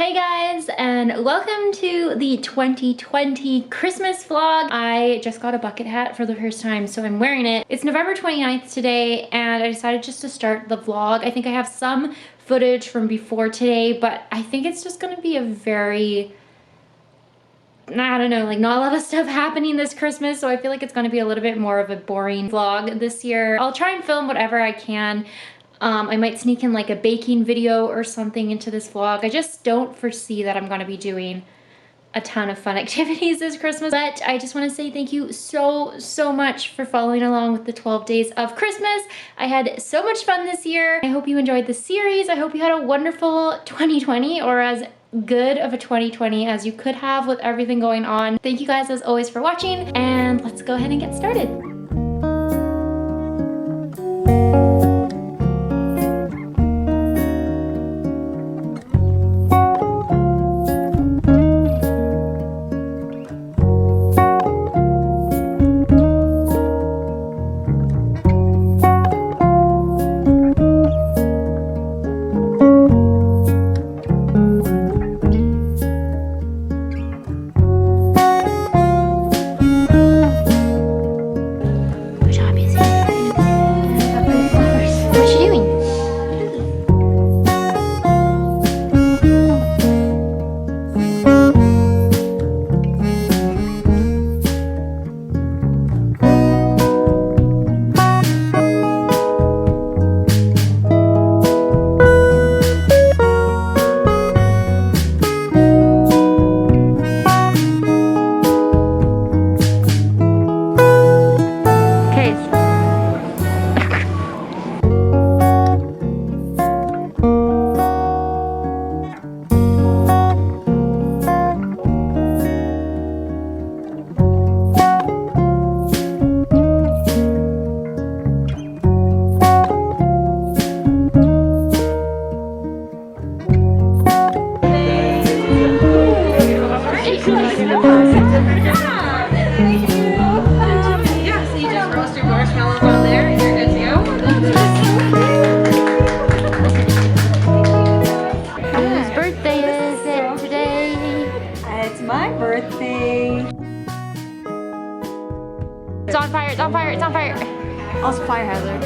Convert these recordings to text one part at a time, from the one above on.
Hey guys, and welcome to the 2020 Christmas vlog. I just got a bucket hat for the first time, so I'm wearing it. It's November 29th today, and I decided just to start the vlog. I think I have some footage from before today, but I think it's just gonna be a very, I don't know, like not a lot of stuff happening this Christmas, so I feel like it's gonna be a little bit more of a boring vlog this year. I'll try and film whatever I can. I might sneak in like a baking video or something into this vlog. I just don't foresee that I'm gonna be doing a ton of fun activities this Christmas, but I just wanna say thank you so much for following along with the 12 days of Christmas. I had so much fun this year. I hope you enjoyed the series. I hope you had a wonderful 2020, or as good of a 2020 as you could have with everything going on. Thank you guys as always for watching, and let's go ahead and get started. It's on fire, it's on fire, it's on fire. Also fire hazard.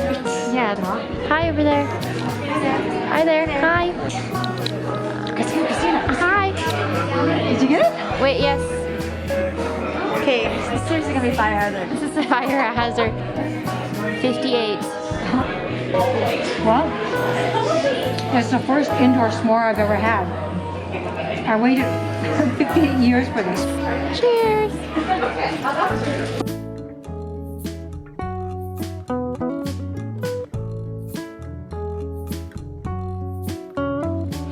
Yeah. Hi over there. Hi there. Hi. Christina. Hi. Did you get it? Wait, yes. Okay, this is seriously gonna be fire hazard. This is the fire hazard. 58. Well, it's the first indoor s'more I've ever had. I waited 58 years for this. Cheers.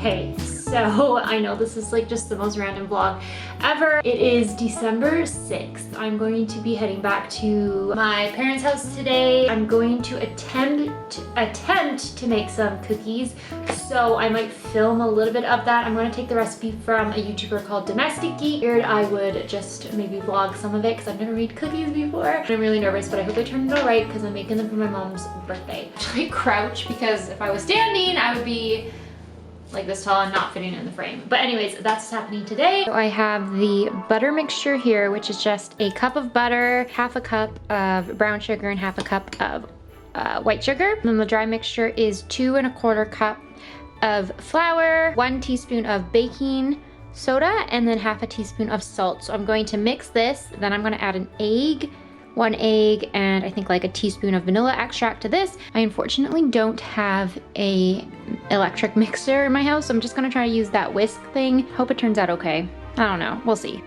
Hey, so I know this is like just the most random vlog ever. It is December 6th. I'm going to be heading back to my parents' house today. I'm going to attempt to make some cookies, so I might film a little bit of that. I'm going to take the recipe from a YouTuber called Domestic Geek. Figured I would just maybe vlog some of it because I've never made cookies before. I'm really nervous, but I hope I turned it out right because I'm making them for my mom's birthday. I crouch because if I was standing, I would be like this tall and not fitting in the frame. But anyways, that's what's happening today. So I have the butter mixture here, which is just a cup of butter, half a cup of brown sugar, and half a cup of white sugar. And then the dry mixture is 2 1/4 cup of flour, 1 teaspoon of baking soda, and then half a teaspoon of salt. So I'm going to mix this, then I'm gonna add an egg, 1 egg, and I think like a teaspoon of vanilla extract to this. I unfortunately don't have a electric mixer in my house, so I'm just gonna try to use that whisk thing. Hope it turns out okay. I don't know, we'll see.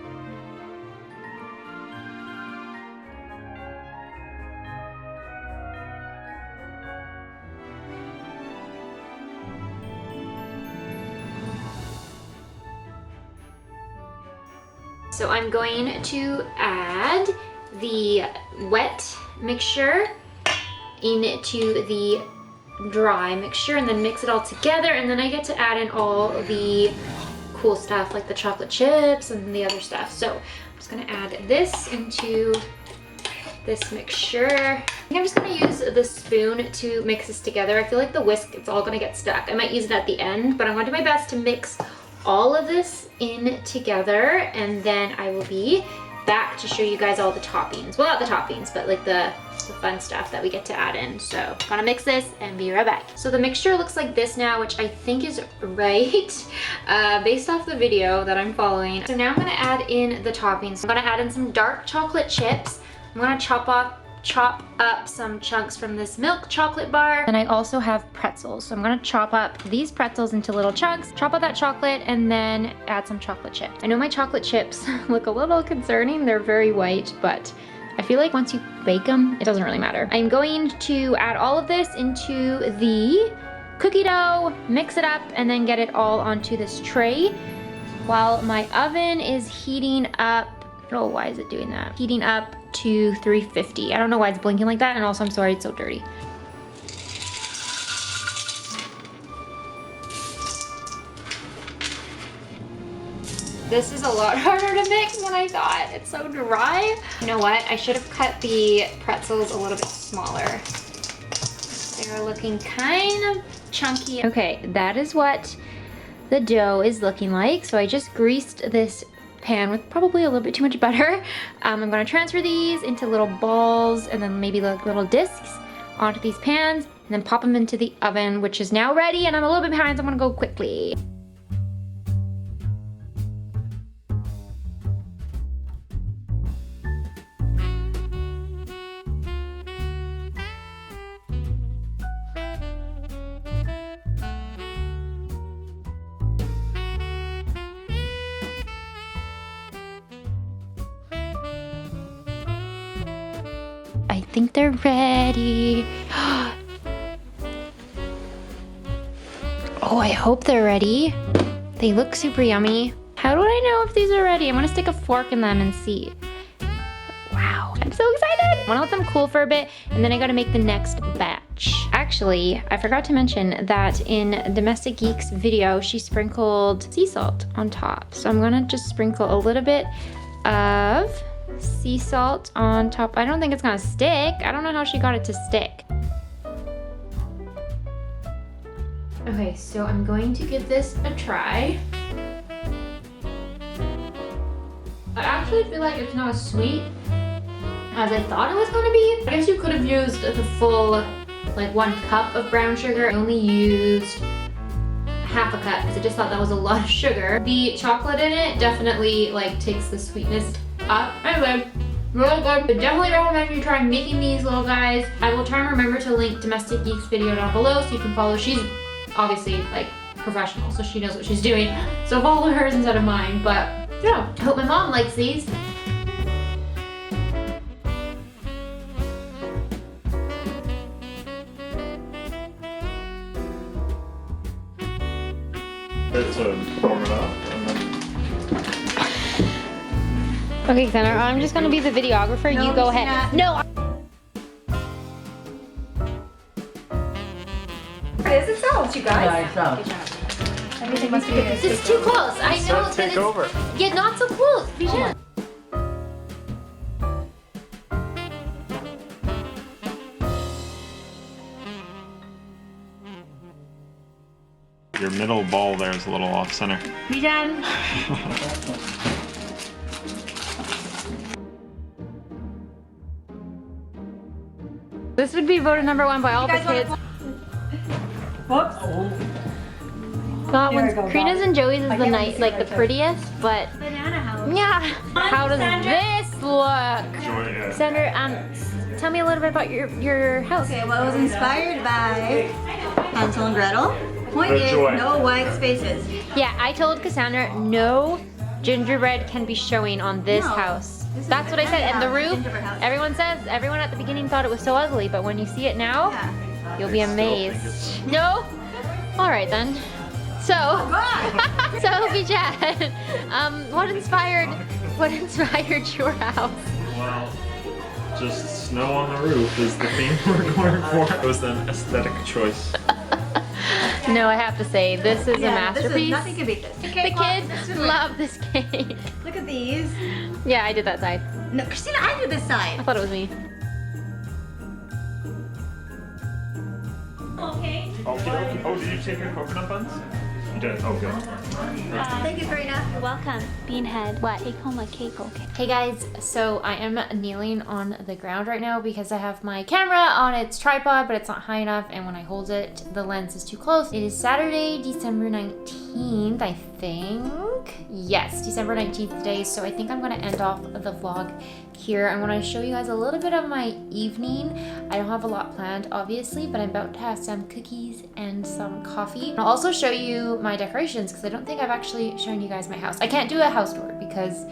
So I'm going to add the wet mixture into the dry mixture and then mix it all together, and then I get to add in all the cool stuff like the chocolate chips and the other stuff. So I'm just gonna add this into this mixture. I think I'm just gonna use the spoon to mix this together. I feel like the whisk, it's all gonna get stuck. I might use it at the end, but I'm gonna do my best to mix all of this in together, and then I will be back to show you guys all the toppings. Well, not the toppings, but like the fun stuff that we get to add in. So gonna mix this and be right back. So the mixture looks like this now, which I think is right based off the video that I'm following. So now I'm gonna add in the toppings. I'm gonna add in some dark chocolate chips. I'm gonna chop up some chunks from this milk chocolate bar. And I also have pretzels. So I'm gonna chop up these pretzels into little chunks, chop out that chocolate, and then add some chocolate chips. I know my chocolate chips look a little concerning. They're very white, but I feel like once you bake them, it doesn't really matter. I'm going to add all of this into the cookie dough, mix it up, and then get it all onto this tray while my oven is heating up. Oh, why is it doing that? Heating up to 350. I don't know why it's blinking like that, and also I'm sorry it's so dirty. This is a lot harder to mix than I thought. It's so dry. You know what? I should have cut the pretzels a little bit smaller. They're looking kind of chunky. Okay, that is what the dough is looking like. So I just greased this pan with probably a little bit too much butter. I'm gonna transfer these into little balls and then maybe like little discs onto these pans and then pop them into the oven, which is now ready, and I'm a little bit behind, so I'm gonna go quickly. I think they're ready. Oh, I hope they're ready. They look super yummy. How do I know if these are ready? I'm gonna stick a fork in them and see. Wow, I'm so excited. I'm gonna let them cool for a bit, and then I gotta make the next batch. Actually, I forgot to mention that in Domestic Geek's video, she sprinkled sea salt on top. So I'm gonna just sprinkle a little bit of sea salt on top. I don't think it's gonna stick. I don't know how she got it to stick. Okay, so I'm going to give this a try. I actually feel like it's not as sweet as I thought it was gonna be. I guess you could have used the full, like 1 cup of brown sugar. I only used half a cup because I just thought that was a lot of sugar. The chocolate in it definitely like takes the sweetness up. Anyway, really good. I definitely recommend you try making these little guys. I will try and remember to link Domestic Geek's video down below so you can follow. She's obviously like professional, so she knows what she's doing. So follow hers instead of mine. But yeah, I hope my mom likes these. To warm it up and then... Okay, Connor, I'm just gonna be the videographer. No, you go ahead. No. It is itself, you guys. Everything must be good. This is too close. I know. Take over. Yeah, not so close. Bijan. Your middle ball there is a little off center. Bijan. This would be voted #1 by all the kids. Whoops. Not There when we go, Karina's Bob. and Joey's is I the can't night, see like right the there. prettiest, but Banana house. yeah. How does this look? Enjoy it. Sandra, tell me a little bit about your house. Okay, well, it was inspired by Hansel and Gretel. Point The is, joy. no white spaces. Yeah, I told Cassandra no gingerbread can be showing on this No. house. This is That's a what I said. And the house, roof, gingerbread house. everyone at the beginning thought it was so ugly, but when you see it now, Yeah. you'll be I still think amazed. No? All right then. So, God! so Bijan, what inspired your house? Well, just snow on the roof is the theme we're going for. It was an aesthetic choice. No, I have to say, this is a masterpiece. Nothing can beat this. The Okay, kids love this cake. Look at these. Yeah, I did that side. No, Christina, I did this I side. thought it was me. Okay. Oh, did you take your coconut buns? You did? Oh, good. Thank you, Karina. You're welcome. Beanhead. What? Take home a cake, okay? Hey guys, so I am kneeling on the ground right now because I have my camera on its tripod, but it's not high enough, and when I hold it, the lens is too close. It is Saturday, December 19th, I think. Yes, December 19th today, so I think I'm gonna end off the vlog here. I wanna show you guys a little bit of my evening. I don't have a lot planned, obviously, but I'm about to have some cookies and some coffee. I'll also show you my decorations because I don't think I've actually shown you guys my house. I can't do a house tour because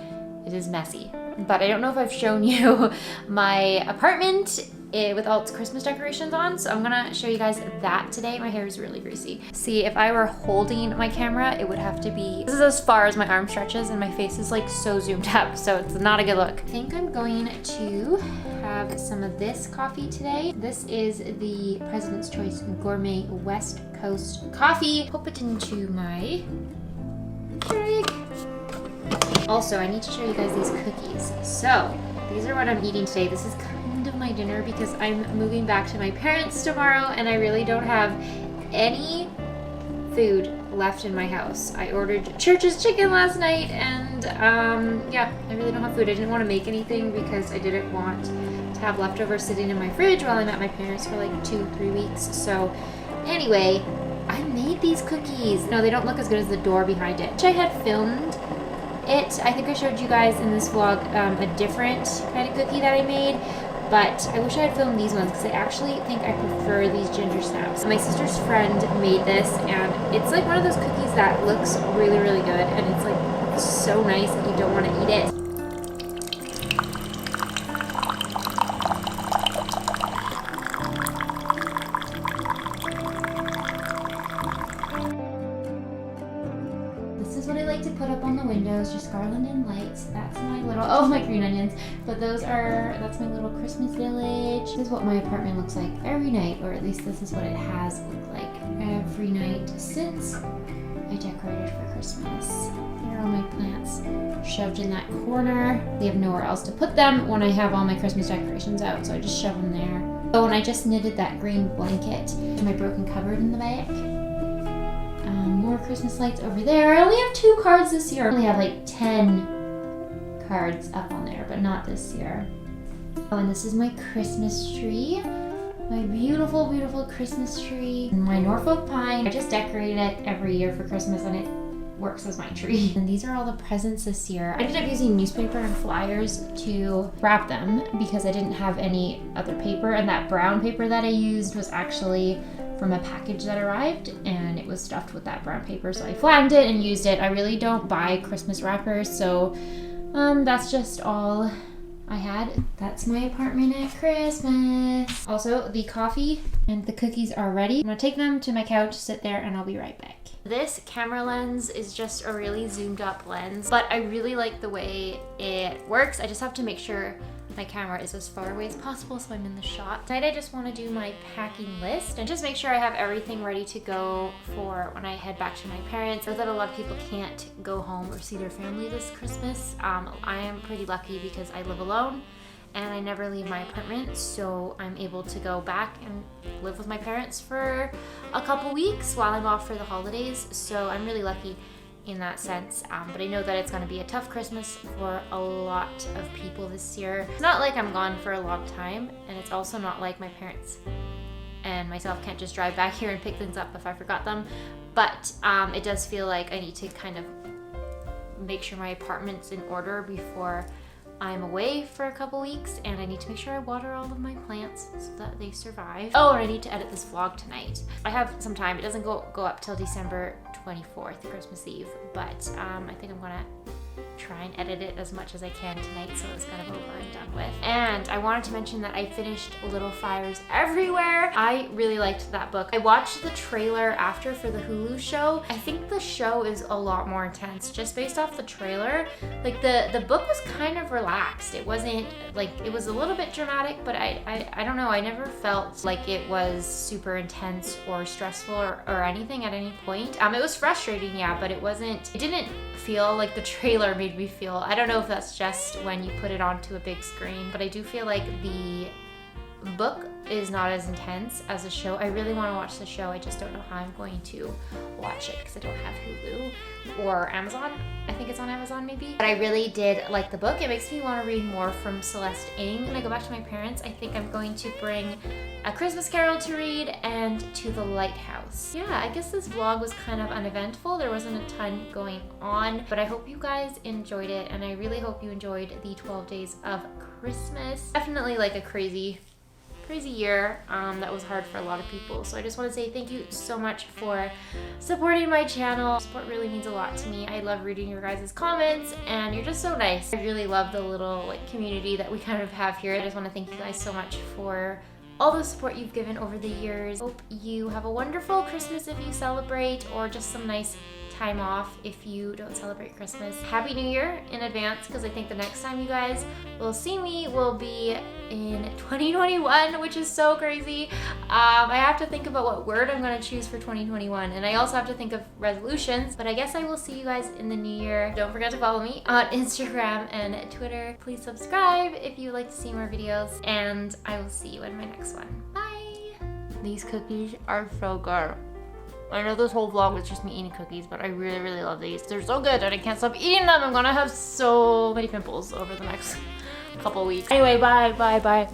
it is messy, but I don't know if I've shown you my apartment with all its Christmas decorations on, so I'm gonna show you guys that today. My hair is really greasy. See, if I were holding my camera, it would have to be, this is as far as my arm stretches, and my face is like so zoomed up, so it's not a good look. I think I'm going to have some of this coffee today. This is the President's Choice Gourmet West Coast Coffee. Pop it into my Keurig. Also, I need to show you guys these cookies. So, these are what I'm eating today. This is kind of my dinner because I'm moving back to my parents tomorrow and I really don't have any food left in my house. I ordered Church's chicken last night and yeah, I really don't have food. I didn't want to make anything because I didn't want to have leftovers sitting in my fridge while I'm at my parents for like 2-3 weeks. So anyway, I made these cookies. No, they don't look as good as the door behind it. I had filmed it. I think I showed you guys in this vlog a different kind of cookie that I made, but I wish I had filmed these ones because I actually think I prefer these ginger snaps. My sister's friend made this and it's like one of those cookies that looks really, really good and it's like so nice that you don't want to eat it. This is what I like to put up on the windows, just garland and lights. That's my little, oh, my green onions. But that's my little Christmas village. This is what my apartment looks like every night, or at least this is what it has looked like every night since I decorated for Christmas. There are all my plants shoved in that corner. They have nowhere else to put them when I have all my Christmas decorations out, so I just shove them there. Oh, and I just knitted that green blanket to my broken cupboard in the back. More Christmas lights over there. I only have 2 cards this year. I only have like 10 cards up on there, but not this year. Oh, and this is my Christmas tree. My beautiful, beautiful Christmas tree. My Norfolk pine. I just decorate it every year for Christmas and it works as my tree. And these are all the presents this year. I ended up using newspaper and flyers to wrap them because I didn't have any other paper, and that brown paper that I used was actually from a package that arrived and it was stuffed with that brown paper, so I flagged it and used it. I really don't buy Christmas wrappers, so that's just all I had. That's my apartment at Christmas. Also, the coffee and the cookies are ready. I'm gonna take them to my couch, sit there, and I'll be right back. This camera lens is just a really zoomed up lens, but I really like the way it works. I just have to make sure my camera is as far away as possible so I'm in the shot. Tonight I just want to do my packing list and just make sure I have everything ready to go for when I head back to my parents. I know that a lot of people can't go home or see their family this Christmas. I am pretty lucky because I live alone and I never leave my apartment, so I'm able to go back and live with my parents for a couple weeks while I'm off for the holidays, so I'm really lucky in that sense, but I know that it's going to be a tough Christmas for a lot of people this year. It's not like I'm gone for a long time, and it's also not like my parents and myself can't just drive back here and pick things up if I forgot them, but it does feel like I need to kind of make sure my apartment's in order before I'm away for a couple weeks, and I need to make sure I water all of my plants so that they survive. Oh, and I need to edit this vlog tonight. I have some time. It doesn't go up till December 24th, Christmas Eve, but I think I'm gonna try and edit it as much as I can tonight so it's kind of over and done with. And I wanted to mention that I finished Little Fires Everywhere. I really liked that book. I watched the trailer after for the Hulu show. I think the show is a lot more intense just based off the trailer. Like the book was kind of relaxed. It wasn't like, it was a little bit dramatic, but I don't know, I never felt like it was super intense or stressful or anything at any point. It was frustrating, yeah, but it didn't feel like the trailer made me feel. I don't know if that's just when you put it onto a big screen, but I do feel like the book is not as intense as the show. I really want to watch the show. I just don't know how I'm going to watch it because I don't have Hulu or Amazon. I think it's on Amazon maybe. But I really did like the book. It makes me want to read more from Celeste Ng. When I go back to my parents, I think I'm going to bring A Christmas Carol to read and To the Lighthouse. Yeah, I guess this vlog was kind of uneventful. There wasn't a ton going on, but I hope you guys enjoyed it, and I really hope you enjoyed the 12 days of Christmas. Definitely like a crazy year that was hard for a lot of people. So I just want to say thank you so much for supporting my channel. Support really means a lot to me. I love reading your guys' comments, and you're just so nice. I really love the little like community that we kind of have here. I just want to thank you guys so much for all the support you've given over the years. Hope you have a wonderful Christmas if you celebrate, or just some nice time off if you don't celebrate Christmas. Happy New Year in advance, because I think the next time you guys will see me will be in 2021, which is so crazy. I have to think about what word I'm going to choose for 2021, and I also have to think of resolutions, but I guess I will see you guys in the new year. Don't forget to follow me on Instagram and Twitter. Please subscribe if you would like to see more videos, and I will see you in my next one. Bye! These cookies are so good. I know this whole vlog was just me eating cookies, but I really, really love these. They're so good and I can't stop eating them. I'm gonna have so many pimples over the next couple weeks. Anyway, bye, bye, bye.